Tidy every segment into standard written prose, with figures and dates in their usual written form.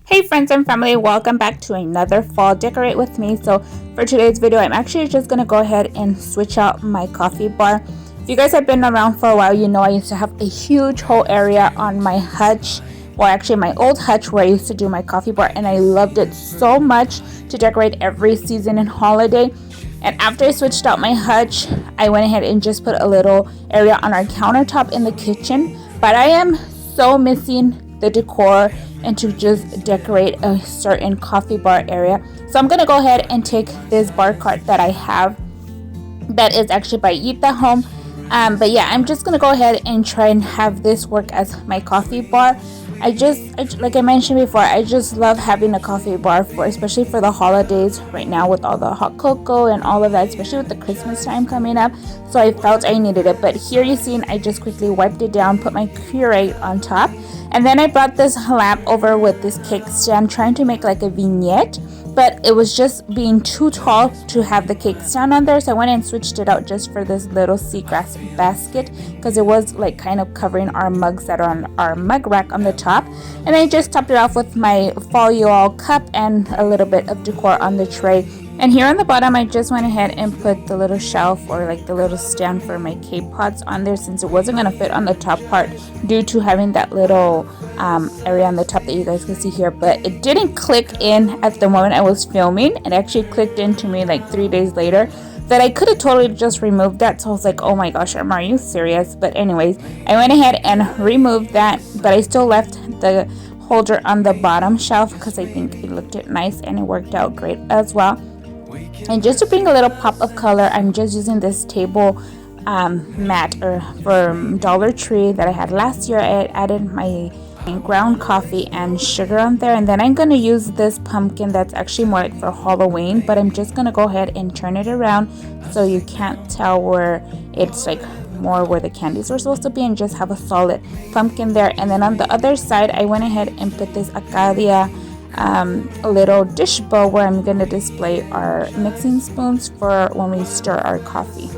Hey friends and family, welcome back to another fall decorate with me. So for today's video, I'm actually just going to go ahead and switch out my coffee bar. If you guys have been around for a while, you know I used to have a huge whole area on my hutch, well actually my old hutch where I used to do my coffee bar, and I loved it so much to decorate every season and holiday. And after I switched out my hutch, I went ahead and just put a little area on our countertop in the kitchen. But I am so missing the decor and to just decorate a certain coffee bar area. So I'm gonna go ahead and take this bar cart that I have that is actually by Yitahome. But yeah, I'm just gonna go ahead and try and have this work as my coffee bar. Like I mentioned before, I just love having a coffee bar especially for the holidays right now with all the hot cocoa and all of that, especially with the Christmas time coming up. So I felt I needed it. But here you see, I just quickly wiped it down, put my curate on top, and then I brought this lamp over with this cake stand, trying to make like a vignette, but it was just being too tall to have the cake stand on there. So I went and switched it out just for this little seagrass basket, because it was like kind of covering our mugs that are on our mug rack on the top. And I just topped it off with my fall you all cup and a little bit of decor on the tray. And here on the bottom, I just went ahead and put the little shelf, or like the little stand for my cake pots on there, since it wasn't going to fit on the top part due to having that little area on the top that you guys can see here. But it didn't click in at the moment I was filming. It actually clicked into me like 3 days later, that I could have totally just removed that. So I was like, oh my gosh, Emma, are you serious? But anyways, I went ahead and removed that, but I still left the holder on the bottom shelf because I think it looked nice and it worked out great as well. And just to bring a little pop of color, I'm just using this table mat from Dollar Tree that I had last year. I added my ground coffee and sugar on there, and then I'm going to use this pumpkin that's actually more like for Halloween, but I'm just going to go ahead and turn it around so you can't tell where it's like more where the candies were supposed to be, and just have a solid pumpkin there. And then on the other side, I went ahead and put this Acadia a little dish bowl where I'm going to display our mixing spoons for when we stir our coffee.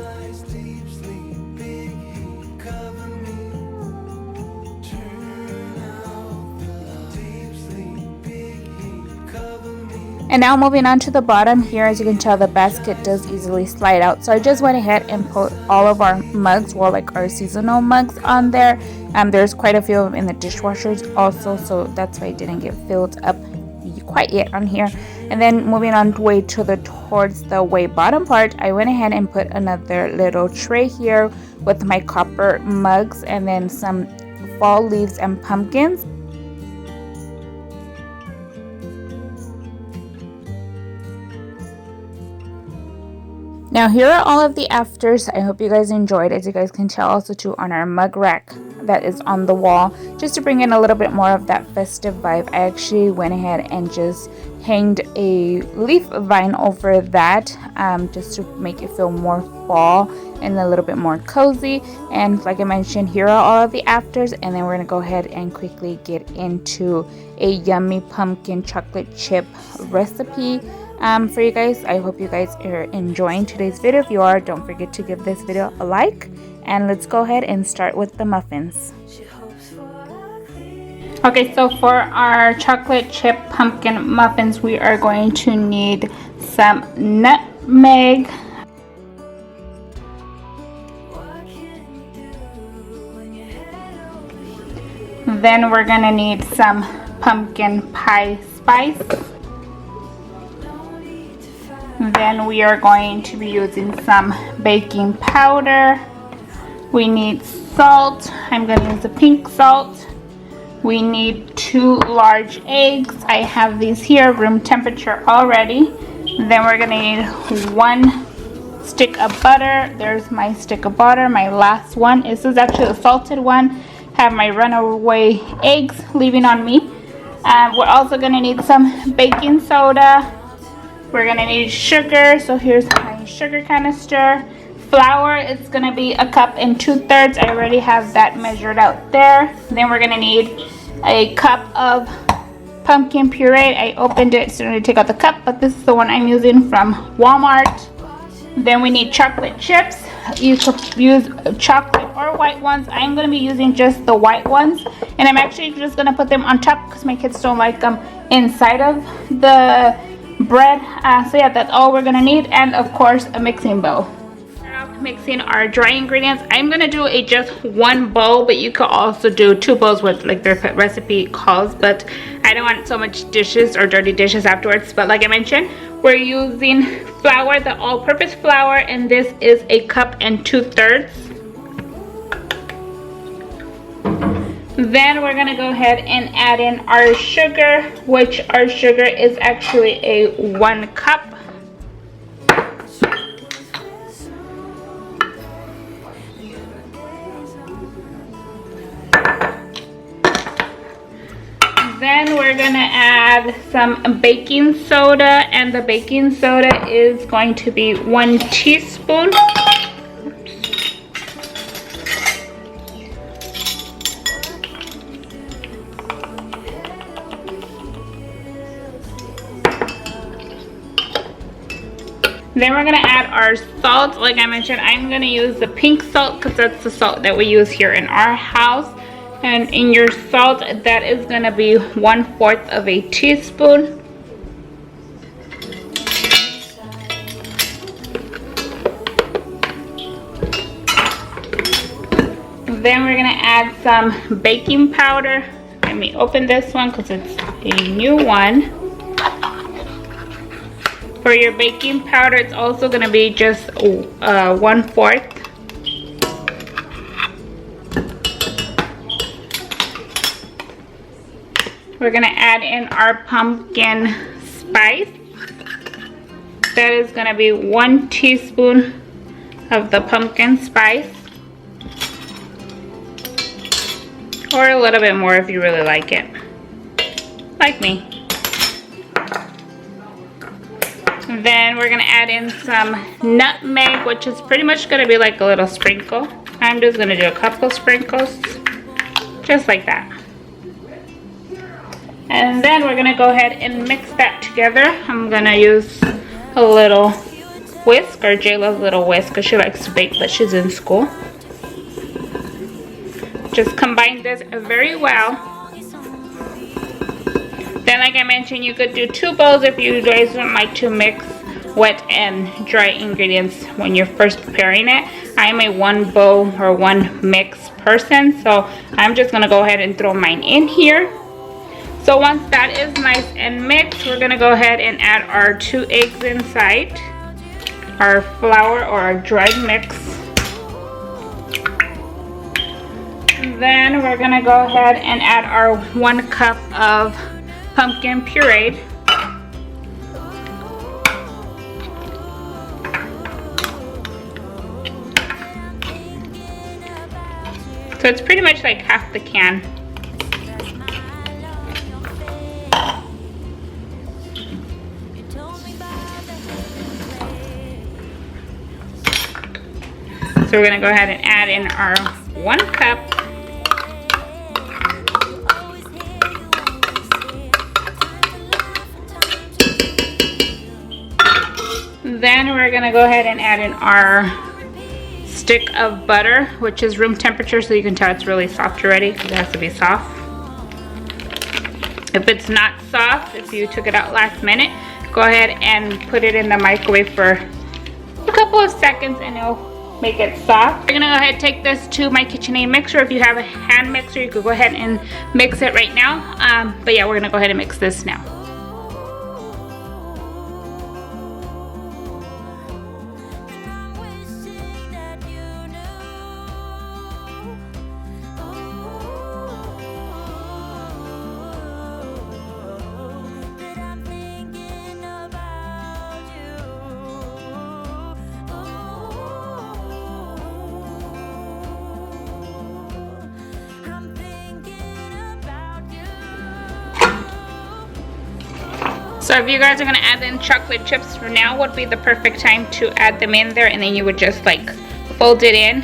And now moving on to the bottom here, as you can tell, the basket does easily slide out. So I just went ahead and put all of our mugs, well, like our seasonal mugs on there. There's quite a few of them in the dishwashers also, so that's why it didn't get filled up quite yet on here. And then moving on towards the way bottom part, I went ahead and put another little tray here with my copper mugs, and then some fall leaves and pumpkins. Now here are all of the afters. I hope you guys enjoyed. As you guys can tell also too, on our mug rack that is on the wall, just to bring in a little bit more of that festive vibe, I actually went ahead and just hanged a leaf vine over that, just to make it feel more fall and a little bit more cozy. And like I mentioned, here are all of the afters, and then we're gonna go ahead and quickly get into a yummy pumpkin chocolate chip recipe for you guys. I hope you guys are enjoying today's video. If you are, don't forget to give this video a like, and let's go ahead and start with the muffins. Okay, so for our chocolate chip pumpkin muffins, we are going to need some nutmeg, then we're gonna need some pumpkin pie spice. Then we are going to be using some baking powder. We need salt. I'm going to use the pink salt. We need 2 large eggs. I have these here, room temperature already. Then we're going to need 1 stick of butter. There's my stick of butter, my last one. This is actually the salted one. Have my runaway eggs leaving on me. We're also going to need some baking soda. We're gonna need sugar, so here's my sugar canister. Flour, it's gonna be 1 cup and 2/3. I already have that measured out there. Then we're gonna need a cup of pumpkin puree. I opened it so to take out the cup, but this is the one I'm using from Walmart. Then we need chocolate chips. You could use chocolate or white ones. I'm going to be using just the white ones, and I'm actually just going to put them on top because my kids don't like them inside of the bread. So yeah, that's all we're going to need, and of course a mixing bowl. Mixing our dry ingredients. I'm gonna do just one bowl, but you could also do 2 bowls with like their recipe calls, but I don't want so much dishes or dirty dishes afterwards. But like I mentioned, we're using flour, the all-purpose flour, and this is 1 cup and 2/3. Then we're gonna go ahead and add in our sugar, which our sugar is actually a 1 cup. Then we're gonna add some baking soda, and the baking soda is going to be 1 teaspoon. Then we're gonna add our salt. Like I mentioned, I'm gonna use the pink salt because that's the salt that we use here in our house. And in your salt, that is gonna be 1/4 of a teaspoon. Then we're gonna add some baking powder. Let me open this one because it's a new one. For your baking powder, it's also gonna be just 1/4. We're gonna add in our pumpkin spice. That is gonna be 1 teaspoon of the pumpkin spice. Or a little bit more if you really like it. Like me. Then we're gonna add in some nutmeg, which is pretty much gonna be like a little sprinkle. I'm just gonna do a couple sprinkles, just like that. And then we're gonna go ahead and mix that together. I'm gonna use a little whisk, or Jayla's little whisk, because she likes to bake, but she's in school. Just combine this very well. Then, like I mentioned, you could do 2 bowls if you guys don't like to mix wet and dry ingredients when you're first preparing it. I'm a 1 bowl or 1 mix person, so I'm just gonna go ahead and throw mine in here. So once that is nice and mixed, we're gonna go ahead and add our 2 eggs inside our flour or our dried mix. Then we're gonna go ahead and add our 1 cup of pumpkin puree. So it's pretty much like half the can. So we're gonna go ahead and add in our 1 cup. Then we're gonna go ahead and add in our stick of butter, which is room temperature, so you can tell it's really soft already because it has to be soft. If it's not soft, if you took it out last minute, go ahead and put it in the microwave for a couple of seconds and it'll make it soft. We're gonna go ahead and take this to my KitchenAid mixer. If you have a hand mixer, you could go ahead and mix it right now. But yeah, we're gonna go ahead and mix this now. So if you guys are gonna add in chocolate chips, for now would be the perfect time to add them in there, and then you would just like fold it in.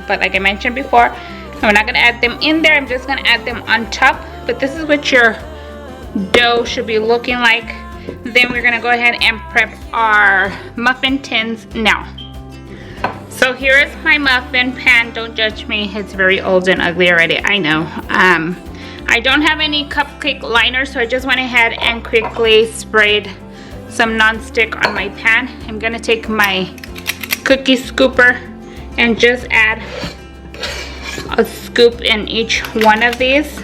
But like I mentioned before, I'm not gonna add them in there, I'm just gonna add them on top. But this is what your dough should be looking like. Then we're gonna go ahead and prep our muffin tins now. So here is my muffin pan. Don't judge me, it's very old and ugly already, I know. I don't have any cupcake liner, so I just went ahead and quickly sprayed some non-stick on my pan. I'm gonna take my cookie scooper and just add a scoop in each one of these.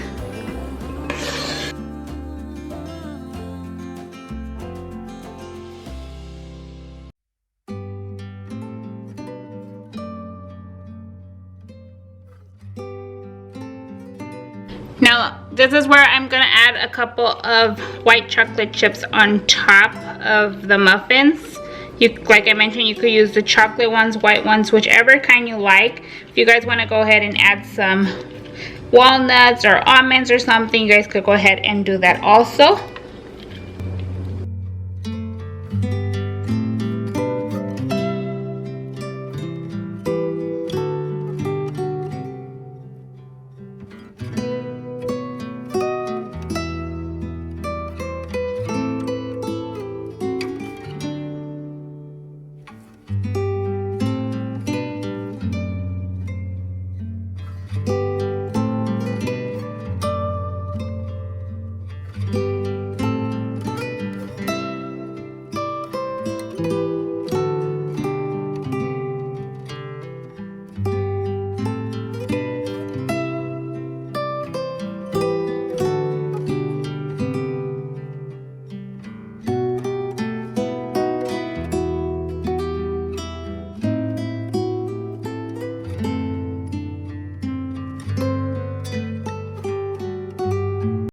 Now, this is where I'm gonna add a couple of white chocolate chips on top of the muffins. Like I mentioned, you could use the chocolate ones, white ones, whichever kind you like. If you guys wanna go ahead and add some walnuts or almonds or something, you guys could go ahead and do that also.